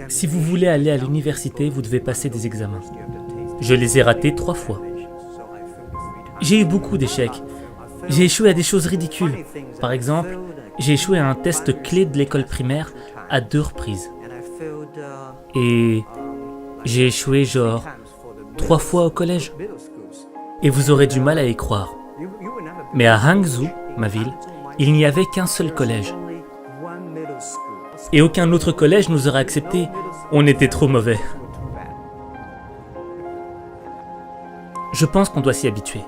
Si vous voulez aller à l'université, vous devez passer des examens. Je les ai ratés 3 fois. J'ai eu beaucoup d'échecs. J'ai échoué à des choses ridicules. Par exemple, j'ai échoué à un test clé de l'école primaire à 2 reprises. Et j'ai échoué genre 3 fois au collège. Et vous aurez du mal à y croire. Mais à Hangzhou, ma ville, il n'y avait qu'un seul collège. Et aucun autre collège nous aurait acceptés. On était trop mauvais. Je pense qu'on doit s'y habituer.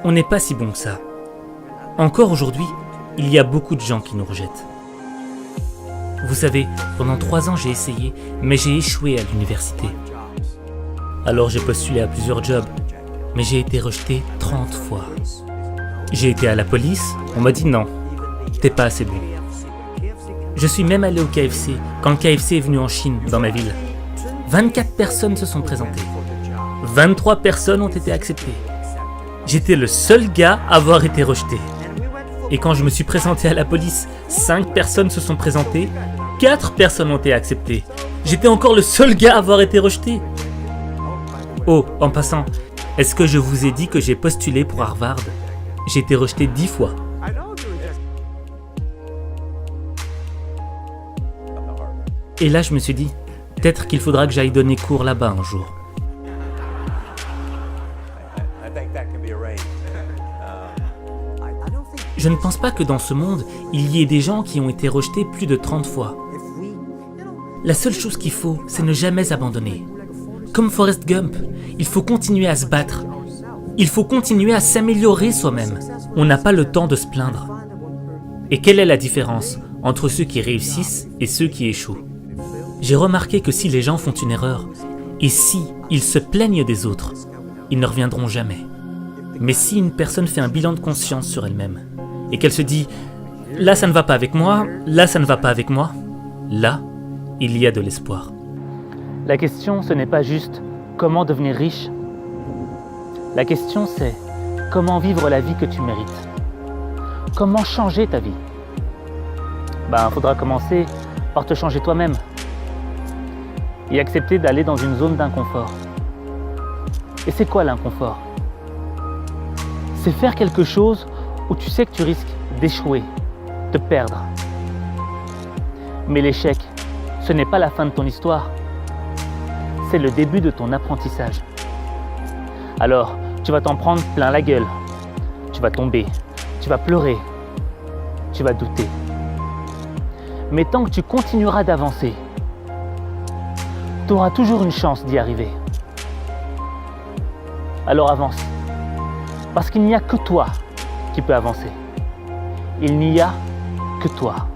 On n'est pas si bon que ça. Encore aujourd'hui, il y a beaucoup de gens qui nous rejettent. Vous savez, pendant 3 ans j'ai essayé, mais j'ai échoué à l'université. Alors j'ai postulé à plusieurs jobs, mais j'ai été rejeté 30 fois. J'ai été à la police, on m'a dit non, t'es pas assez bon. Je suis même allé au KFC, quand le KFC est venu en Chine, dans ma ville. 24 personnes se sont présentées. 23 personnes ont été acceptées. J'étais le seul gars à avoir été rejeté. Et quand je me suis présenté à la police, 5 personnes se sont présentées, 4 personnes ont été acceptées. J'étais encore le seul gars à avoir été rejeté. Oh, en passant, est-ce que je vous ai dit que j'ai postulé pour Harvard? J'ai été rejeté 10 fois. Et là, je me suis dit, peut-être qu'il faudra que j'aille donner cours là-bas un jour. Je ne pense pas que dans ce monde, il y ait des gens qui ont été rejetés plus de 30 fois. La seule chose qu'il faut, c'est ne jamais abandonner. Comme Forrest Gump, il faut continuer à se battre. Il faut continuer à s'améliorer soi-même. On n'a pas le temps de se plaindre. Et quelle est la différence entre ceux qui réussissent et ceux qui échouent? J'ai remarqué que si les gens font une erreur, et si ils se plaignent des autres, ils ne reviendront jamais. Mais si une personne fait un bilan de conscience sur elle-même, et qu'elle se dit « là ça ne va pas avec moi, là ça ne va pas avec moi », là, il y a de l'espoir. La question, ce n'est pas juste comment devenir riche. La question, c'est comment vivre la vie que tu mérites. Comment changer ta vie? Faudra commencer par te changer toi-même et accepter d'aller dans une zone d'inconfort. Et c'est quoi l'inconfort? C'est faire quelque chose où tu sais que tu risques d'échouer, de perdre. Mais l'échec, ce n'est pas la fin de ton histoire. C'est le début de ton apprentissage. Alors, tu vas t'en prendre plein la gueule. Tu vas tomber, tu vas pleurer, tu vas douter. Mais tant que tu continueras d'avancer, tu auras toujours une chance d'y arriver. Alors avance. Parce qu'il n'y a que toi qui peux avancer. Il n'y a que toi.